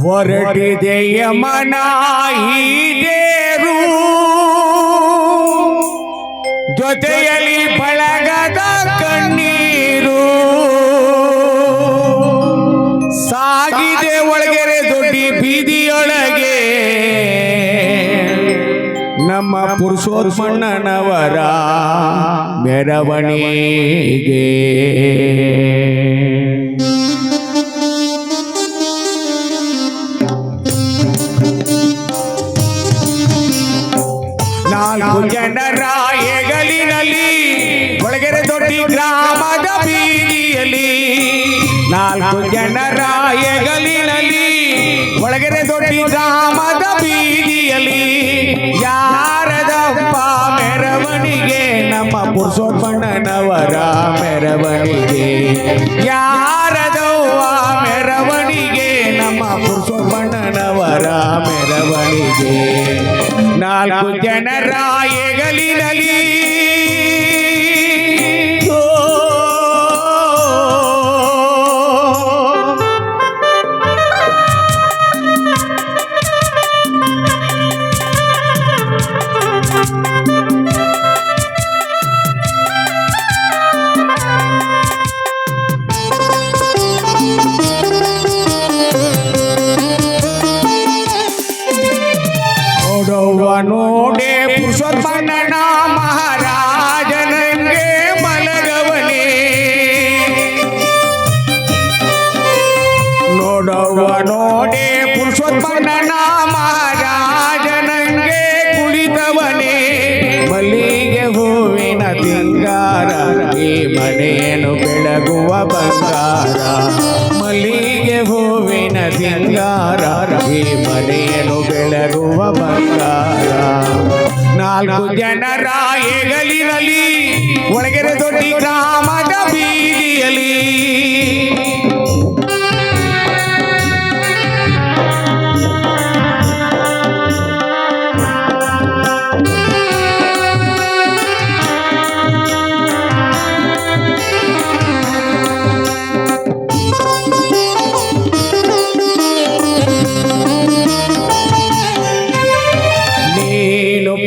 ಹೊರಟಿದೆಯ ಮನಾಯಿದೇರು ಜೊತೆಯಲ್ಲಿ ಬಳಗದ ಕಣ್ಣೀರು ಸಾಗಿದೆ ಒಳಗೆರೆ ದೊಡ್ಡಿ ಬೀದಿಯೊಳಗೆ ನಮ್ಮ ಪುರುಷೋತ್ತಮಣ್ಣನವರ ಮೆರವಣಿಗೆ ನಾಲ್ಕು ಜನರ ಹೆಗಲಿನಲ್ಲಿ ಒಳಗೆರೆ ದೊಡ್ಡಿ ಗ್ರಾಮದ ಬೀದಿಯಲ್ಲಿ ನಾಲ್ಕು ಜನರ ಹೆಗಲಿನಲ್ಲಿ ಒಳಗೆರೆ ದೊಡ್ಡಿ ಗ್ರಾಮದ ಬೀದಿಯಲ್ಲಿ ಯಾರದಪ್ಪ ಮೆರವಣಿಗೆ ನಮ್ಮ ಪುರುಷೋತ್ತಮಣ್ಣನವರ ಮೆರವಣಿಗೆ ಯಾರದವ್ವ ಮೆರವಣಿಗೆ ನಮ್ಮ ಪುರುಷೋತ್ತಮಣ್ಣನವರ ಮೆರವಣಿಗೆ ನಾಲ್ಕು ಜನರ ಹೆಗಲಿನಲ್ಲಿ ನೋಡೆ ಪುರುಷೋತ್ತಮಣ್ಣ ಮಹಾರಾಜನಿಗೆ ಮಲಗವನೇ ನೋಡವ್ವ ನೋಡೆ ಪುರುಷೋತ್ತಮಣ್ಣ ಮಹಾರಾಜನಿಗೆ ಕುಳಿತವನೇ ಮಲ್ಲಿಗೆ ಹೂವಿನ ಸಿಂಗಾರ ಈ ಮನೆಯನ್ನು ಬೆಳಗುವ ಬಂಗಾರ ಮಲ್ಲಿಗೆ ಹೂವಿನ ಸಿಂಗಾರ ಈ ಮನೆಯನ್ನು ಬೆಳಗುವ ಬಂಗಾರ ನಾಲ್ಕು ಜನರ ಹೆಗಲಿನಲ್ಲಿ ಒಳಗೆರೆ ದೊಡ್ಡಿ ಗ್ರಾಮದ ಬೀದಿಯಲ್ಲಿ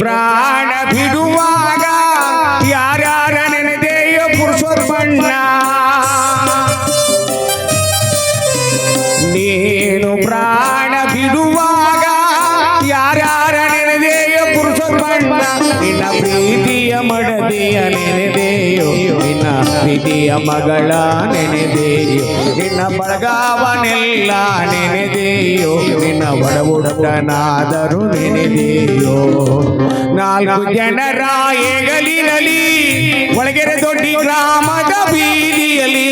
ಪ್ರಾಣ ಬಿಡುವಾಗ ಯಾರ್ಯಾರ ನೆನೆದೆಯೋ ಪುರುಷೋತ್ತಮಣ್ಣ ನೀನು ಪ್ರಾಣ ಬಿಡುವಾಗ ಯಾರ್ಯಾರ ನೆನೆದೆಯೋ ಪುರುಷೋತ್ತಮಣ್ಣ ನಿನ್ನ ಪ್ರೀತಿಯ ಮಡದಿಯ ನೆನೆದೆಯೋ ನಿನ್ನ ಪ್ರೀತಿಯ ಮಗಳ ನೆನೆದೆಯೋ ನಿನ್ನ ಬಳಗವನೆಲ್ಲ ನೆನೆದೆಯೋ ನಿನ್ನ ಒಡಹುಟ್ಟನಾದರೂ ನೆನೆದೆಯೋ ನಾಲ್ಕು ಜನರ ಹೆಗಲಿನಲ್ಲಿ ಒಳಗೆರೆ ದೊಡ್ಡಿ ಗ್ರಾಮದ ಬೀದಿಯಲ್ಲಿ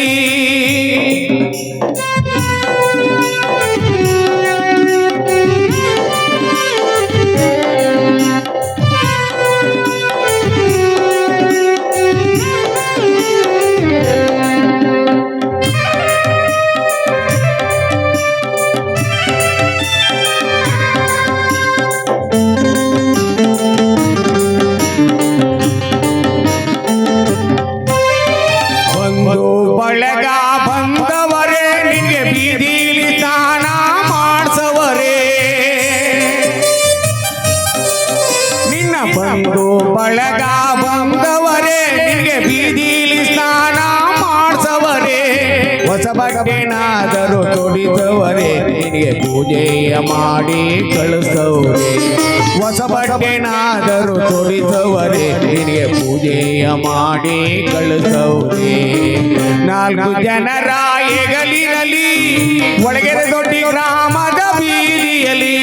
ಬಳಗ ಬಂದವರೇ ನಿನಗೆ ಬೀದಿಲಿ ಸ್ನಾನ ಮಾಡಿಸವರೇ ನಿನ್ನ ಬಂದು ಬಳಗ ಬಂದವರೇ ನಿನಗೆ ಬೀದಿಲಿ ಸ್ನಾನ ಮಾಡಿಸವರೇ ಹೊಸ ಬಟ್ಟೆನಾದರೂ ತೊಡಿಸವರೇ ನಿನಗೆ ಪೂಜೆಯ ಮಾಡಿ ಕಳಿಸವರೇ ಹೊಸ ಬಟ್ಟೆನಾದರೂ ತೊಡಿಸವರೇ ನಿನಗೆ ಪೂಜೆಯ ಮಾಡಿ ಕಳಿಸವರೇ ನಾಲ್ಕು ಜನರ ಹೆಗಲಿನಲ್ಲಿ ಒಳಗೆರೆ ದೊಡ್ಡಿ ಗ್ರಾಮದ ಬೀದಿಯಲ್ಲಿ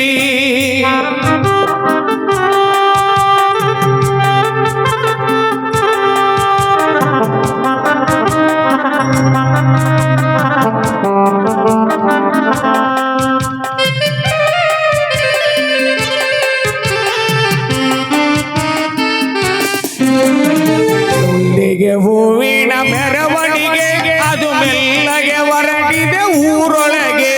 ಹೂವಿನ ಮೆರವಣಿಗೆ ಅದು ಮೆಲ್ಲಗೆ ಹೊರಟಿದೆ ಊರೊಳಗೆ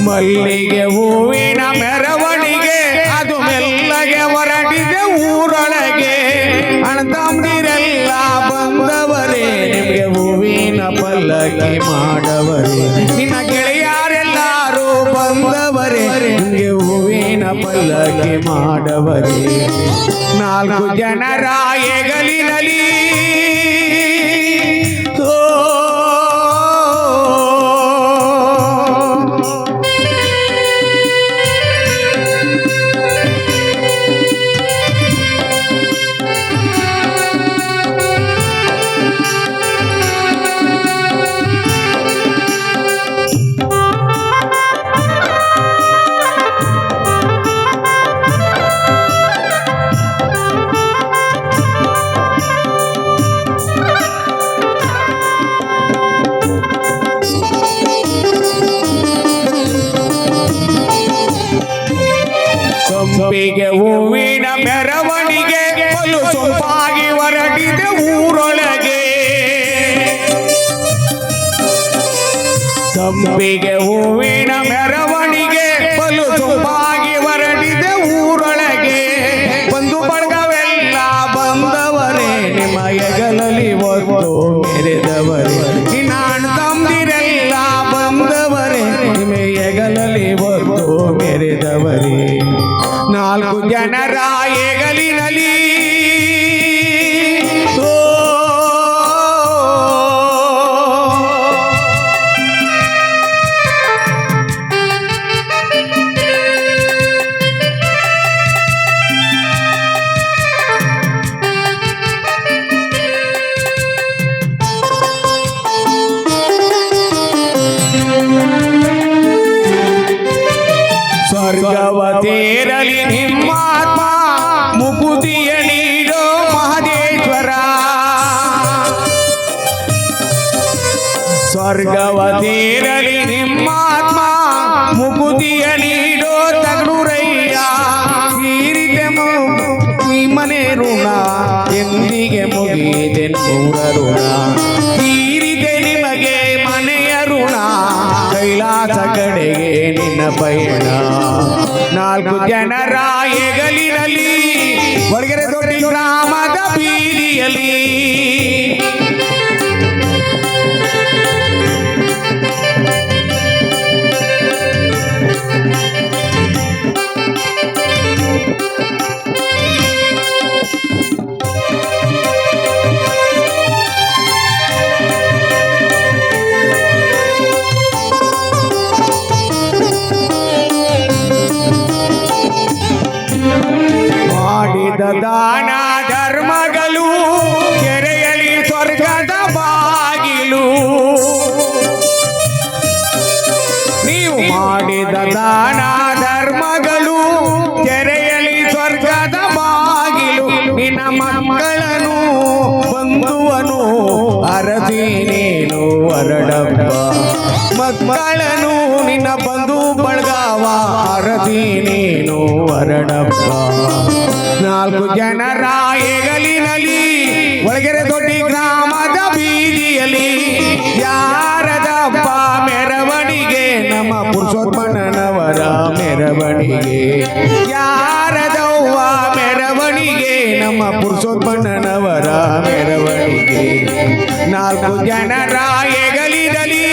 ಮಲ್ಲಿಗೆ ಹೂವಿನ ಮೆರವಣಿಗೆ ಅದು ಮೆಲ್ಲಗೆ ಹೊರಟಿದೆ ಊರೊಳಗೆ ಅಣ್ಣ ತಮ್ಮದಿರೆಲ್ಲ ಬಂದವರೇ ನಿಮಗೆ ಹೂವಿನ ಪಲ್ಲಕ್ಕಿ ಮಾಡವರೇ ನಿನ್ನ ಗೆಳೆಯರೆಲ್ಲರೂ ಬಂದವರೇ ನಿಮಗೆ ಹೂವಿನ ಪಲ್ಲಕ್ಕಿ ಮಾಡವರೇ ನಾಲ್ಕು ಜನರ ಹೆಗಲಿನಲ್ಲಿ ಸಂಪಿಗೆ ಹೂವಿನ ಮೆರವಣಿಗೆ ಬಲು ಸೊಂಪಾಗಿ ಹೊರಟಿದೆ ಊರೊಳಗೆ ಸಂಪಿಗೆ ಹೂವಿನ ಮೆರವಣಿಗೆ ಬಲು ಸೊಂಪಾಗಿ ಹೊರಟಿದೆ ಊರೊಳಗೆ ಬಂದು ಬಳಗವೆಲ್ಲ ಬಂದವರೇ ನಿಮ್ಮ ಹೆಗಲಲ್ಲಿ ಒತ್ತು ಮೆರೆದವರೇ ನಿನ್ನ ಅಣ್ಣ ತಮ್ಮದಿರೆಲ್ಲ ಬಂದವರೇ ನಿಮ್ಮ ಹೆಗಲಲ್ಲಿ ಒತ್ತು ಮೆರೆದವರೇ ನಾಲ್ಕು ಜನರ ಹೆಗಲಿನಲ್ಲಿ ಸ್ವರ್ಗವತೇರಲಿ ನಿಮ್ಮಾತ್ಮ ಮುಕುತಿಯ ನೀಡೋ ಮಹದೇಶ್ವರ ಸ್ವರ್ಗವತೇರಲಿ ನಿಮ್ಮಾತ್ಮ ಮುಕುತಿಯ ನೀಡೋ ತಗಡೂರಯ್ಯ ತೀರಿದೆ ಮನೆ ಋಣ ಎಂದಿಗೆ ಮುಗಿದೆ ನೂರ ಋಣ ತೀರಿದೆ ನಿಮಗೆ ಮನೆಯ ಋಣ ಕೈಲಾಸ ಕಡೆಗೆ ನಿನ್ನ ಪಯಣ ನಾಲ್ಕು ಜನರ ಹೆಗಲಿನಲ್ಲಿ ಹೊರಗೆರೆ ದೊಡ್ಡ ಗ್ರಾಮದ ಬೀದಿಯಲ್ಲಿ ಮಾಡಿದ ದಾನ ಧರ್ಮಗಳು ಕೆರೆಯಲಿ ಸ್ವರ್ಗದ ಬಾಗಿಲು ನೀವು ಮಾಡಿದ ದಾನ ಧರ್ಮಗಳು ಕೆರೆಯಲಿ ಸ್ವರ್ಗದ ಬಾಗಿಲು ನಿನ್ನ ಮಕ್ಕಳನ್ನು ಬಂಧುವನು ಅರಸಿ ನೀನು ಹೊರಡಪ್ಪ ಮಕ್ಕಳನ್ನು ನಿನ್ನ ಬಂಧು ಬಳಗವ ಅರಸಿ ನೀನು ಹೊರಡಪ್ಪ ನಾಲ್ಕು ಜನರ ಹೆಗಲಿನಲ್ಲಿ ಒಳಗೆರೆ ದೊಡ್ಡ ಗ್ರಾಮದ ಬೀದಿಯಲ್ಲಿ ಯಾರದಪ್ಪ ಮೆರವಣಿಗೆ ನಮ್ಮ ಪುರುಷೋತ್ತಮನವರ ಮೆರವಣಿಗೆ ಯಾರದವ್ವ ಮೆರವಣಿಗೆ ನಮ್ಮ ಪುರುಷೋತ್ತಮನವರ ಮೆರವಣಿಗೆ ನಾಲ್ಕು ಜನರ ಹೆಗಲಿನಲ್ಲಿ